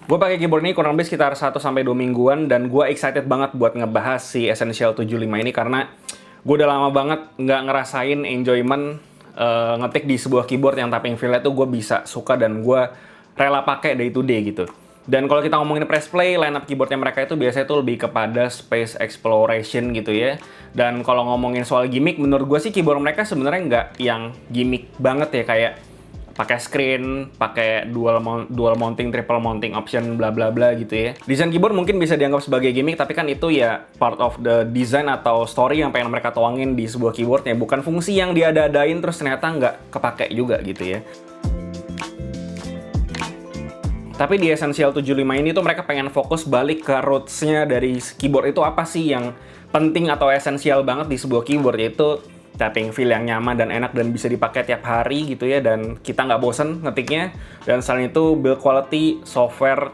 Gue pakai keyboard ini kurang lebih sekitar 1-2 mingguan dan gue excited banget buat ngebahas si Essential 75 ini karena gue udah lama banget nggak ngerasain enjoyment ngetik di sebuah keyboard yang tapping feel-nya tuh gue bisa suka dan gue rela pakai day to day gitu. Dan kalau kita ngomongin press play, lineup keyboardnya mereka itu biasanya tuh lebih kepada space exploration gitu ya. Dan kalau ngomongin soal gimmick, menurut gue sih keyboard mereka sebenarnya nggak yang gimmick banget ya, kayak pakai screen, pakai dual mounting, triple mounting option, bla bla bla gitu ya. Desain keyboard mungkin bisa dianggap sebagai gimmick, tapi kan itu ya part of the design atau story yang pengen mereka tuangin di sebuah keyboardnya, bukan fungsi yang diada-adain terus ternyata nggak kepake juga gitu ya. Tapi di Essential 75 ini tuh mereka pengen fokus balik ke roots-nya dari keyboard itu apa sih yang penting atau esensial banget di sebuah keyboard, yaitu tapping feel yang nyaman dan enak dan bisa dipakai tiap hari gitu ya, dan kita nggak bosen ngetiknya. Dan selain itu build quality, software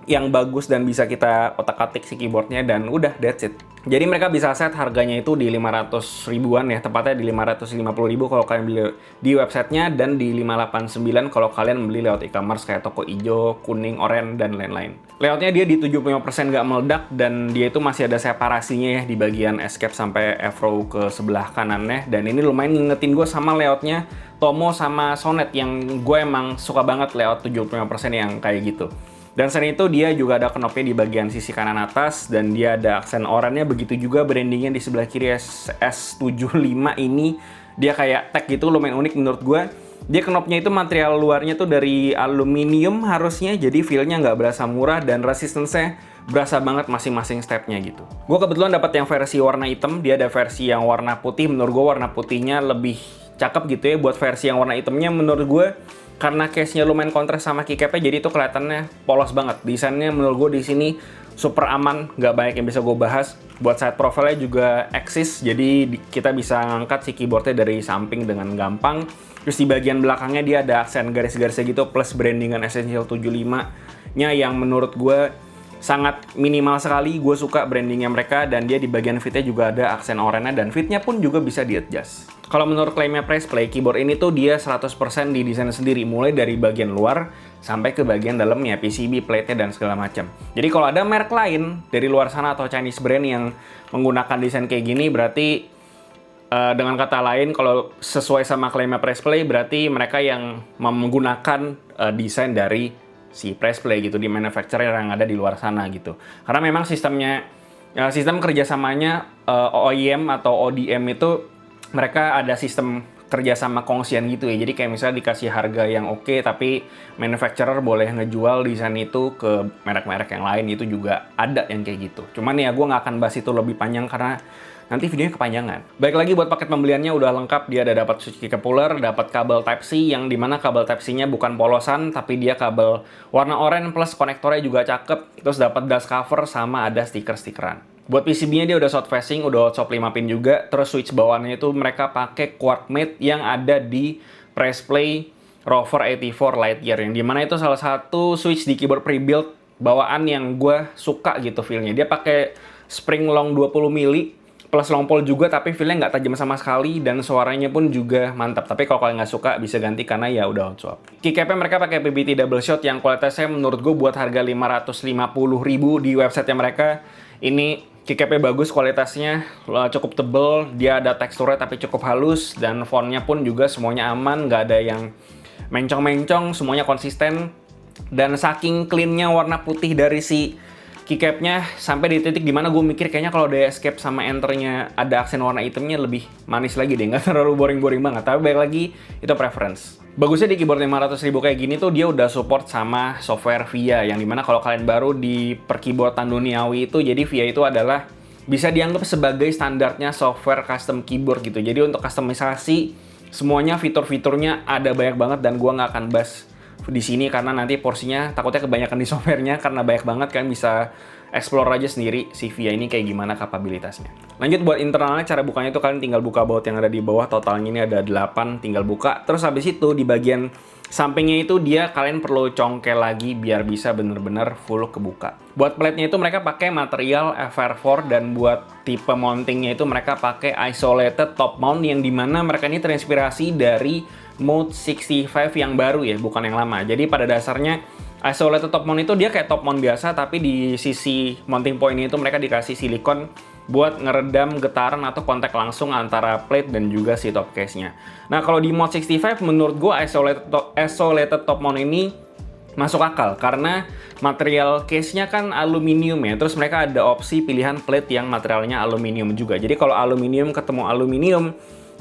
yang bagus dan bisa kita otak-atik si keyboardnya, dan udah, that's it. Jadi mereka bisa set harganya itu di 500 ribuan ya, tepatnya di 550 ribu kalau kalian beli di websitenya, dan di 589 kalau kalian beli lewat e-commerce kayak toko hijau, kuning, oranye, dan lain-lain. Layoutnya dia di 75% nggak meledak, dan dia itu masih ada separasinya ya di bagian escape sampai F-row ke sebelah kanannya, dan ini lumayan ngingetin gue sama layoutnya Tomo sama Sonet yang gue emang suka banget layout 75% yang kayak gitu. Dan selain itu dia juga ada knopnya di bagian sisi kanan atas, dan dia ada aksen oranye, begitu juga brandingnya di sebelah kiri S75 ini. Dia kayak tag gitu, lumayan unik menurut gue. Dia knopnya itu material luarnya tuh dari aluminium harusnya, jadi feel-nya nggak berasa murah dan resistance-nya berasa banget masing-masing step-nya gitu. Gue kebetulan dapat yang versi warna hitam, dia ada versi yang warna putih. Menurut gue warna putihnya lebih cakep gitu ya. Buat versi yang warna hitamnya menurut gue, karena case-nya lumayan kontras sama keycap-nya, jadi itu kelihatannya polos banget. Desainnya menurut gue di sini super aman, nggak banyak yang bisa gue bahas. Buat side profile-nya juga eksis, jadi kita bisa ngangkat si keyboardnya dari samping dengan gampang. Terus di bagian belakangnya dia ada aksen garis-garisnya gitu, plus brandingan Essential 75-nya yang menurut gue sangat minimal sekali. Gue suka brandingnya mereka, dan dia di bagian fitnya juga ada aksen oranye, dan fitnya pun juga bisa di-adjust. Kalau menurut klaimnya Press Play, keyboard ini tuh dia 100% didesain sendiri, mulai dari bagian luar sampai ke bagian dalamnya, PCB, plate-nya, dan segala macam. Jadi kalau ada merek lain dari luar sana atau Chinese brand yang menggunakan desain kayak gini, berarti dengan kata lain, kalau sesuai sama klaimnya Press Play, berarti mereka yang menggunakan desain dari si Press Play gitu, di manufacturer yang ada di luar sana gitu. Karena memang sistem kerjasamanya OEM atau ODM itu mereka ada sistem kerjasama kongsian gitu ya. Jadi kayak misalnya dikasih harga yang oke, tapi manufacturer boleh ngejual desain itu ke merek-merek yang lain, itu juga ada yang kayak gitu. Cuman ya gue nggak akan bahas itu lebih panjang karena nanti videonya kepanjangan. Baik lagi, buat paket pembeliannya udah lengkap. Dia ada dapat switch kick puller, dapat kabel Type-C, yang dimana kabel Type-C-nya bukan polosan, tapi dia kabel warna oranye, plus konektornya juga cakep. Terus dapat dust cover sama ada stiker-stikeran. Buat PCB-nya dia udah short facing, udah hot swap 5 pin juga. Terus switch bawaannya itu mereka pakai QuarkMate yang ada di Press Play Rover 84 Lightyear, yang dimana itu salah satu switch di keyboard pre-build bawaan yang gue suka gitu feel-nya. Dia pakai spring long 20 mili plus long pole juga, tapi feel-nya nggak tajam sama sekali, dan suaranya pun juga mantap. Tapi kalau kalian nggak suka bisa ganti karena ya udah hot swap. Keycap-nya mereka pakai PBT double shot yang kualitasnya menurut gue buat harga 550 ribu di website mereka, ini keycap-nya bagus, kualitasnya cukup tebel, dia ada teksturnya tapi cukup halus, dan fontnya pun juga semuanya aman, nggak ada yang mencong-mencong, semuanya konsisten. Dan saking clean-nya warna putih dari si keycap-nya, sampai di titik dimana gue mikir kayaknya kalau ada escape sama enter-nya ada aksen warna hitamnya lebih manis lagi deh, nggak terlalu boring-boring banget. Tapi balik lagi, itu preference. Bagusnya di keyboard 500 ribu kayak gini tuh dia udah support sama software VIA, yang dimana kalau kalian baru di perkeyboardan duniawi itu, jadi VIA itu adalah bisa dianggap sebagai standarnya software custom keyboard gitu. Jadi untuk customisasi semuanya, fitur-fiturnya ada banyak banget, dan gua nggak akan bahas di sini karena nanti porsinya takutnya kebanyakan di softwarenya, karena banyak banget. Kalian bisa explore aja sendiri si VIA ini kayak gimana kapabilitasnya. Lanjut buat internalnya, cara bukanya itu kalian tinggal buka baut yang ada di bawah, totalnya ini ada 8, tinggal buka. Terus habis itu di bagian sampingnya itu dia kalian perlu congkel lagi biar bisa bener-bener full kebuka. Buat plate-nya itu mereka pakai material FR4, dan buat tipe mountingnya itu mereka pakai isolated top mount, yang dimana mereka ini terinspirasi dari Mode 65 yang baru ya, bukan yang lama. Jadi pada dasarnya Isolated top mount itu dia kayak top mount biasa, tapi di sisi mounting point itu mereka dikasih silikon buat ngeredam getaran atau kontak langsung antara plate dan juga si top case-nya. Nah, kalau di Mod 65 menurut gue isolated top mount ini masuk akal karena material case-nya kan aluminium ya. Terus mereka ada opsi pilihan plate yang materialnya aluminium juga. Jadi kalau aluminium ketemu aluminium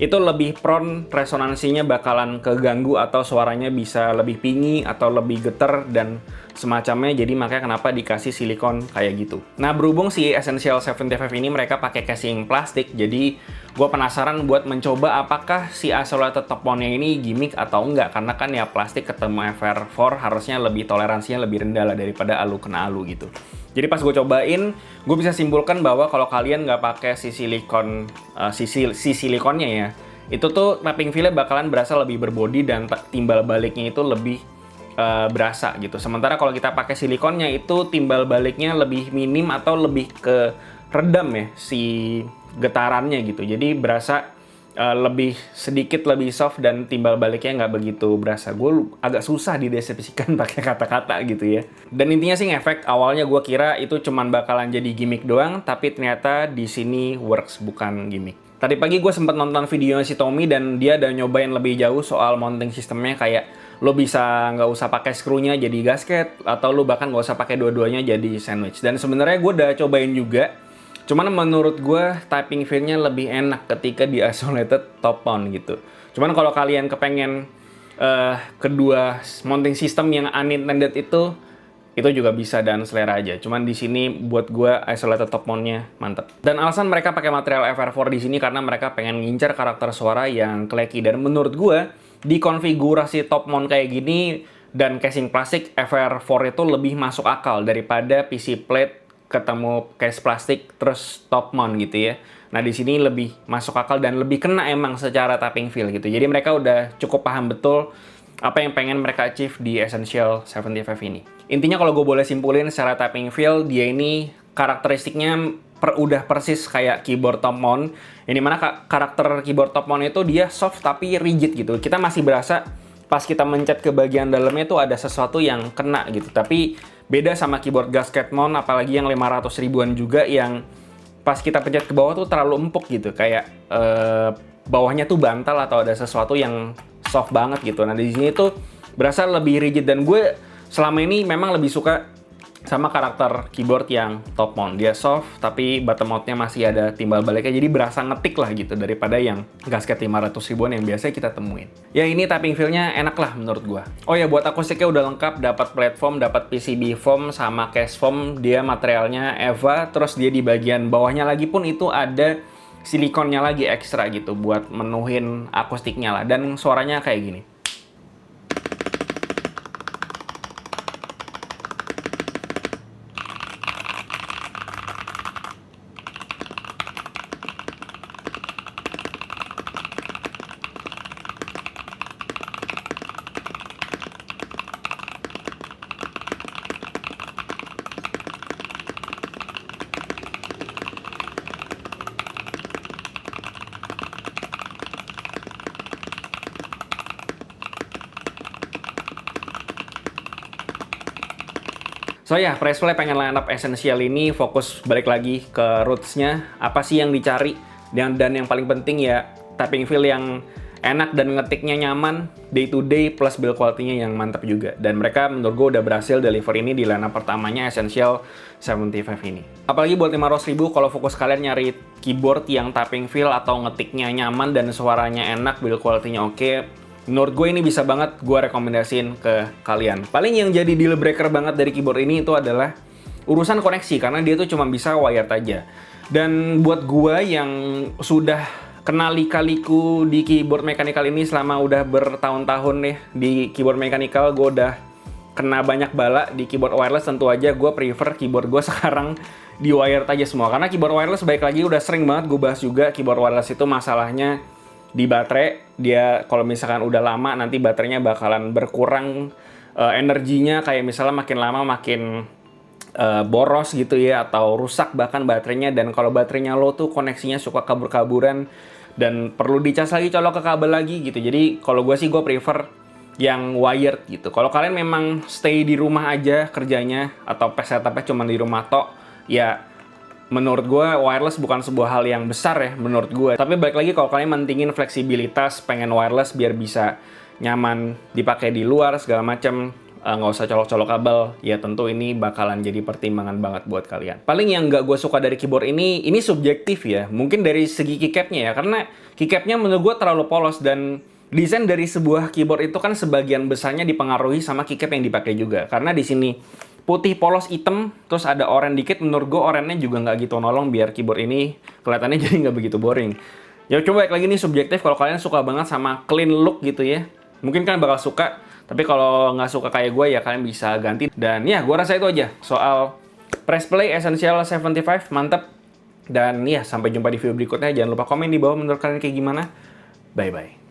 itu lebih prone resonansinya bakalan keganggu atau suaranya bisa lebih pingi atau lebih getar dan semacamnya. Jadi makanya kenapa dikasih silikon kayak gitu. Nah, berhubung si Essential 75 ini mereka pakai casing plastik, jadi gue penasaran buat mencoba apakah si isolated top mount-nya ini gimmick atau enggak, karena kan ya plastik ketemu FR4 harusnya lebih toleransinya lebih rendah lah daripada alu kena alu gitu. Jadi pas gue cobain, gue bisa simpulkan bahwa kalau kalian nggak pakai si silikon, si silikonnya ya, itu tuh tapping feel-nya bakalan berasa lebih berbody dan timbal baliknya itu lebih berasa gitu. Sementara kalau kita pakai silikonnya itu timbal baliknya lebih minim atau lebih ke redam ya si getarannya gitu. Jadi berasa lebih sedikit lebih soft dan timbal baliknya nggak begitu berasa. Gue agak susah dideskripsikan pakai kata-kata gitu ya. Dan intinya sih ngefek, awalnya gue kira itu cuman bakalan jadi gimmick doang, tapi ternyata di sini works, bukan gimmick. Tadi pagi gue sempat nonton videonya si Tommy dan dia udah nyobain lebih jauh soal mounting sistemnya, kayak lo bisa nggak usah pakai skrunya jadi gasket, atau lo bahkan nggak usah pakai dua-duanya jadi sandwich. Dan sebenarnya gue udah cobain juga. Cuman menurut gue typing feel-nya lebih enak ketika di isolated top mount gitu. Cuman kalau kalian kepengen kedua mounting system yang unintended itu juga bisa dan selera aja. Cuman di sini buat gue isolated top mount-nya mantep. Dan alasan mereka pakai material FR4 di sini karena mereka pengen ngincar karakter suara yang clacky. Dan menurut gue di konfigurasi top mount kayak gini dan casing plastik, FR4 itu lebih masuk akal daripada PC plate ketemu case plastik terus top mount gitu ya. Nah, di sini lebih masuk akal dan lebih kena emang secara tapping feel gitu. Jadi mereka udah cukup paham betul apa yang pengen mereka achieve di Essential 75 ini. Intinya kalau gue boleh simpulin secara tapping feel, dia ini karakteristiknya udah persis kayak keyboard top mount. Yang dimana karakter keyboard top mount itu dia soft tapi rigid gitu. Kita masih berasa pas kita mencet ke bagian dalamnya tuh ada sesuatu yang kena gitu. Tapi beda sama keyboard gasket mount, apalagi yang 500 ribuan juga, yang pas kita pencet ke bawah tuh terlalu empuk gitu. Kayak bawahnya tuh bantal atau ada sesuatu yang soft banget gitu. Nah, di sini tuh berasa lebih rigid dan gue selama ini memang lebih suka sama karakter keyboard yang top mount. Dia soft tapi bottom mount-nya masih ada timbal baliknya, jadi berasa ngetik lah gitu daripada yang gasket 500 ribuan yang biasa kita temuin. Ya, ini tapping feel-nya enak lah menurut gua. Oh ya, buat akustiknya udah lengkap, dapat platform, dapat PCB foam sama case foam, dia materialnya EVA, terus dia di bagian bawahnya lagi pun itu ada silikonnya lagi ekstra gitu buat menuhin akustiknya lah, dan suaranya kayak gini. So ya, Pressplay pengen line up Essential ini fokus balik lagi ke roots-nya. Apa sih yang dicari? Dan yang paling penting ya, tapping feel yang enak dan ngetiknya nyaman, day to day, plus build quality-nya yang mantap juga. Dan mereka menurut gue udah berhasil deliver ini di line up pertamanya Essential 75 ini. Apalagi buat 500 ribu, kalau fokus kalian nyari keyboard yang tapping feel atau ngetiknya nyaman dan suaranya enak, build quality-nya oke, menurut gue ini bisa banget gue rekomendasiin ke kalian. Paling yang jadi deal breaker banget dari keyboard ini itu adalah urusan koneksi, karena dia tuh cuma bisa wired aja. Dan buat gue yang sudah kenal lika-liku di keyboard mechanical ini selama udah bertahun-tahun nih di keyboard mechanical, gue udah kena banyak bala di keyboard wireless. Tentu aja gue prefer keyboard gue sekarang di wired aja semua, karena keyboard wireless baik lagi udah sering banget gue bahas juga. Keyboard wireless itu masalahnya di baterai, dia kalau misalkan udah lama nanti baterainya bakalan berkurang energinya, kayak misalnya makin lama makin boros gitu ya, atau rusak bahkan baterainya. Dan kalau baterainya low tuh koneksinya suka kabur-kaburan dan perlu dicas lagi, colok ke kabel lagi gitu. Jadi kalau gue sih gue prefer yang wired gitu. Kalau kalian memang stay di rumah aja kerjanya atau setupnya cuma di rumah tok, ya menurut gue wireless bukan sebuah hal yang besar ya menurut gue. Tapi balik lagi kalau kalian mentingin fleksibilitas, pengen wireless biar bisa nyaman dipakai di luar segala macam, nggak usah colok-colok kabel, ya tentu ini bakalan jadi pertimbangan banget buat kalian. Paling yang nggak gue suka dari keyboard ini subjektif ya. Mungkin dari segi keycapnya ya, karena keycapnya menurut gue terlalu polos, dan desain dari sebuah keyboard itu kan sebagian besarnya dipengaruhi sama keycap yang dipakai juga. Karena di sini putih polos hitam, terus ada oranye dikit, menurut gue oranye juga nggak gitu nolong biar keyboard ini kelihatannya jadi nggak begitu boring. Ya coba balik lagi nih subjektif, kalau kalian suka banget sama clean look gitu ya, mungkin kan bakal suka. Tapi kalau nggak suka kayak gue ya kalian bisa ganti. Dan ya gue rasa itu aja soal Press Play Essential 75, mantep. Dan ya sampai jumpa di video berikutnya. Jangan lupa komen di bawah menurut kalian kayak gimana. Bye-bye.